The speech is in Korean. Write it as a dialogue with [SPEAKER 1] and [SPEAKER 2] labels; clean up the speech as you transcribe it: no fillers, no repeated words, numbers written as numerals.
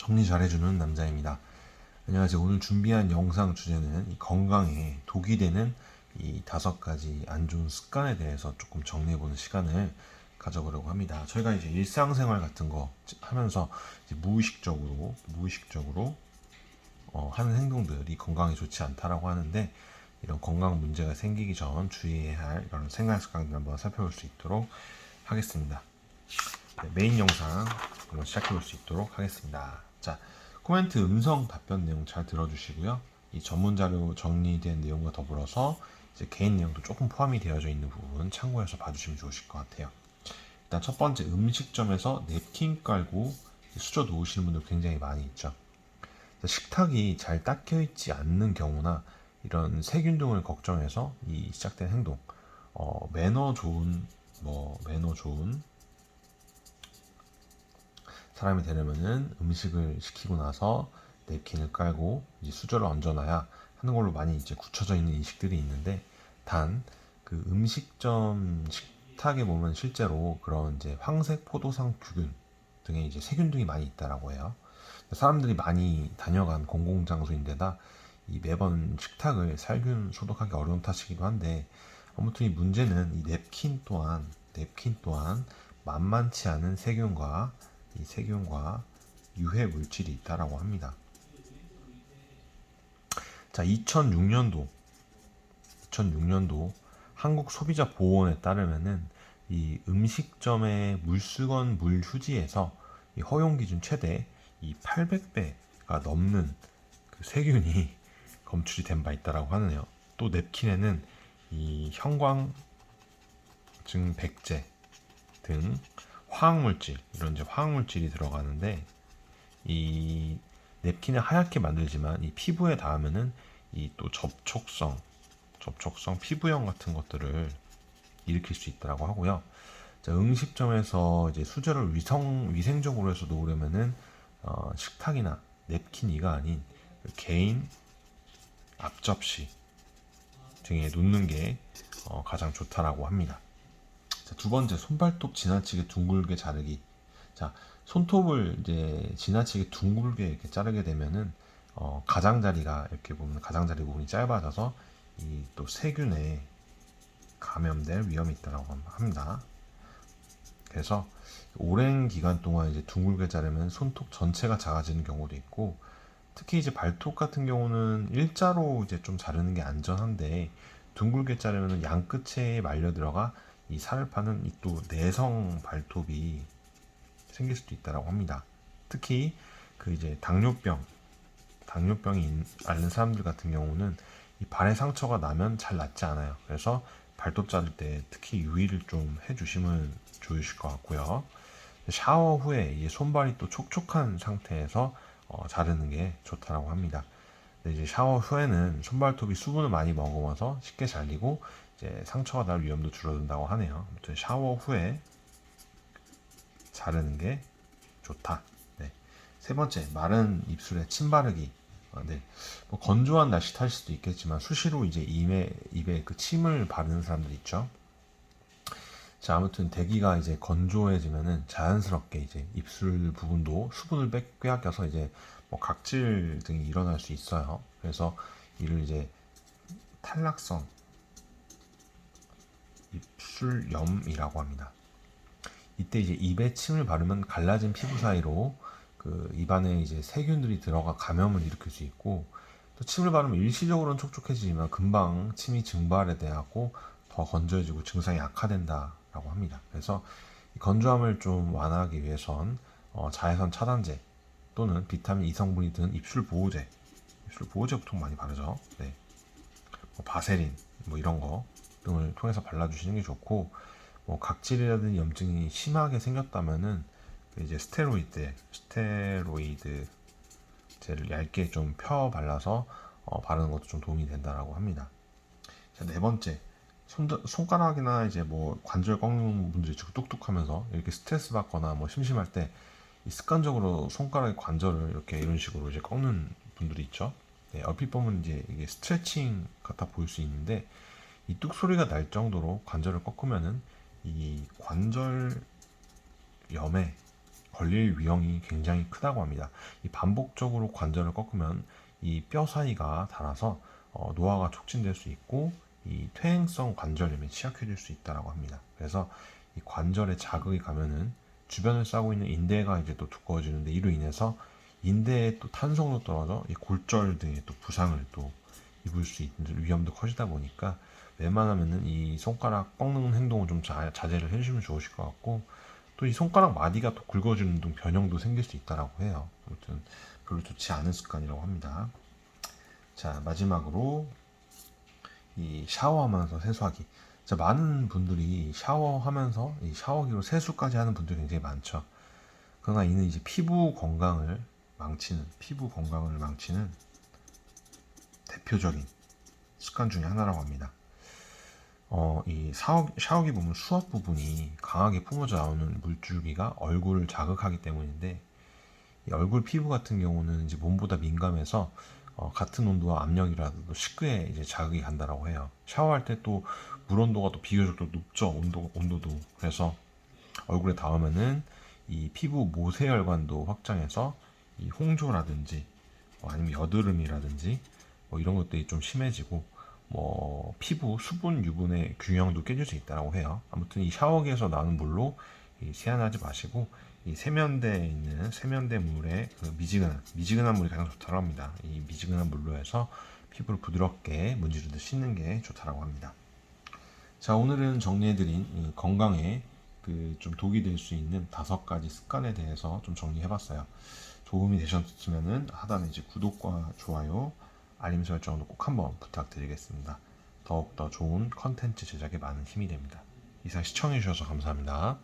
[SPEAKER 1] 정리 잘해주는 남자입니다. 안녕하세요. 오늘 준비한 영상 주제는 이 건강에 독이 되는 이 5가지 안 좋은 습관에 대해서 조금 정리해보는 시간을 가져보려고 합니다. 저희가 이제 일상생활 같은 거 하면서 이제 무의식적으로 하는 행동들이 건강에 좋지 않다라고 하는데, 이런 건강 문제가 생기기 전 주의해야 할 이런 생활 습관들 한번 살펴볼 수 있도록 하겠습니다. 네, 메인 영상 한번 시작해 볼 수 있도록 하겠습니다. 자, 코멘트 음성 답변 내용 잘 들어주시고요. 이 전문 자료 정리된 내용과 더불어서 이제 개인 내용도 조금 포함이 되어져 있는 부분 참고해서 봐주시면 좋으실 것 같아요. 일단 첫 번째, 음식점에서 냅킨 깔고 수저 놓으시는 분들 굉장히 많이 있죠. 식탁이 잘 닦여 있지 않는 경우나 이런 세균 등을 걱정해서 이 시작된 행동, 매너 좋은 사람이 되려면은 음식을 시키고 나서 냅킨을 깔고 이제 수저를 얹어놔야 하는 걸로 많이 이제 굳혀져 있는 인식들이 있는데, 단 그 음식점 식탁에 보면 실제로 그런 이제 황색 포도상 균 등의 이제 세균 등이 많이 있다라고 해요. 사람들이 많이 다녀간 공공장소인데다 이 매번 식탁을 살균 소독하기 어려운 탓이기도 한데, 아무튼 이 문제는 이 냅킨 또한 만만치 않은 세균과 유해 물질이 있다라고 합니다. 자, 2006년도 한국소비자보호원에 따르면은 이 음식점의 물수건 물 휴지에서 이 허용 기준 최대 이 800배가 넘는 그 세균이 검출이 된 바 있다라고 하네요. 또 냅킨에는 이 형광증 백제 등 이런 이제 화학물질이 들어가는데, 이 냅킨을 하얗게 만들지만 이 피부에 닿으면은 이 또 접촉성 피부염 같은 것들을 일으킬 수 있다고 하고요. 자, 음식점에서 이제 수저를 위생적으로 해서 놓으려면은 식탁이나 냅킨이가 아닌 그 개인 앞접시 등에 놓는 게 가장 좋다라고 합니다. 자, 두 번째, 손발톱 지나치게 둥글게 자르기. 자, 손톱을 이제 지나치게 둥글게 이렇게 자르게 되면은 가장자리가 이렇게 보면 가장자리 부분이 짧아져서 이 또 세균에 감염될 위험이 있다고 합니다. 그래서 오랜 기간 동안 이제 둥글게 자르면 손톱 전체가 작아지는 경우도 있고, 특히 이제 발톱 같은 경우는 일자로 이제 좀 자르는 게 안전한데, 둥글게 자르면 양 끝에 말려 들어가 이 살을 파는 이 또 내성 발톱이 생길 수도 있다고 합니다. 특히 그 이제 당뇨병이 앓는 사람들 같은 경우는 이 발에 상처가 나면 잘 낫지 않아요. 그래서 발톱 자를 때 특히 유의를 좀 해주시면 좋으실 것 같고요. 샤워 후에 이 손발이 또 촉촉한 상태에서 자르는 게 좋다고 합니다. 근데 이제 샤워 후에는 손발톱이 수분을 많이 머금어서 쉽게 잘리고 이제 상처가 날 위험도 줄어든다고 하네요. 아무튼 샤워 후에 자르는 게 좋다. 네. 세 번째, 마른 입술에 침 바르기. 네. 뭐 건조한 날씨 탓일 수도 있겠지만 수시로 이제 입에 그 침을 바르는 사람들 있죠. 자, 아무튼 대기가 이제 건조해지면은 자연스럽게 이제 입술 부분도 수분을 빼앗겨서 이제 뭐 각질 등이 일어날 수 있어요. 그래서 이를 이제 탈락성 입술염이라고 합니다. 이때 이제 입에 침을 바르면 갈라진 피부 사이로 그 입안에 이제 세균들이 들어가 감염을 일으킬 수 있고, 또 침을 바르면 일시적으로는 촉촉해지지만 금방 침이 증발에 대하고 더 건조해지고 증상이 악화된다라고 합니다. 그래서 이 건조함을 좀 완화하기 위해선 자외선 차단제 또는 비타민 이성분이 든 입술 보호제 보통 많이 바르죠. 네. 뭐 바세린 뭐 이런 거 등을 통해서 발라주시는 게 좋고, 뭐 각질이라든지 염증이 심하게 생겼다면은 이제 스테로이드 젤을 얇게 좀 펴 발라서 바르는 것도 좀 도움이 된다라고 합니다. 자, 네 번째, 손가락이나 이제 뭐 관절 꺾는 분들이 뚝뚝하면서 이렇게 스트레스 받거나 뭐 심심할 때 이 습관적으로 손가락의 관절을 이렇게 이런 식으로 이제 꺾는 분들이 있죠. 네, 얼핏 보면 이제 이게 스트레칭 같아 보일 수 있는데, 이 뚝 소리가 날 정도로 관절을 꺾으면은 이 관절염에 걸릴 위험이 굉장히 크다고 합니다. 이 반복적으로 관절을 꺾으면 이 뼈 사이가 닳아서 노화가 촉진될 수 있고 이 퇴행성 관절염에 취약해질 수 있다고 합니다. 그래서 이 관절에 자극이 가면은 주변을 싸고 있는 인대가 이제 또 두꺼워지는데 이로 인해서 인대의 또 탄성도 떨어져 이 골절 등의 또 부상을 또 입을 수 있는 위험도 커지다 보니까 웬만하면은 이 손가락 꺾는 행동을 좀 자제를 해주시면 좋으실 것 같고 또 이 손가락 마디가 또 굵어지는 등 변형도 생길 수 있다라고 해요. 아무튼 별로 좋지 않은 습관이라고 합니다. 자, 마지막으로 이 샤워하면서 세수하기. 자, 많은 분들이 샤워하면서 이 샤워기로 세수까지 하는 분들이 굉장히 많죠. 그러나 이는 이제 피부 건강을 망치는 대표적인 습관 중에 하나라고 합니다. 이 샤워기 보면 수압 부분이 강하게 뿜어져 나오는 물줄기가 얼굴을 자극하기 때문인데 이 얼굴 피부 같은 경우는 이제 몸보다 민감해서 같은 온도와 압력이라도 쉽게 이제 자극이 간다라고 해요. 샤워할 때 또 물 온도가 또 비교적 또 높죠. 온도도. 그래서 얼굴에 닿으면은 이 피부 모세혈관도 확장해서 이 홍조라든지 아니면 여드름이라든지 이런 것들이 좀 심해지고 피부 수분 유분의 균형도 깨질 수 있다고 해요. 아무튼 이 샤워기에서 나오는 물로 세안하지 마시고 이 세면대에 있는 세면대 물에 그 미지근한 물이 가장 좋다고 합니다. 이 미지근한 물로 해서 피부를 부드럽게 문지르듯 씻는 게 좋다고 합니다. 자, 오늘은 정리해드린 이 건강에 그 좀 독이 될 수 있는 5가지 습관에 대해서 좀 정리해봤어요. 도움이 되셨으면은 하단에 이제 구독과 좋아요, 알림 설정도 꼭 한번 부탁드리겠습니다. 더욱더 좋은 컨텐츠 제작에 많은 힘이 됩니다. 이상 시청해주셔서 감사합니다.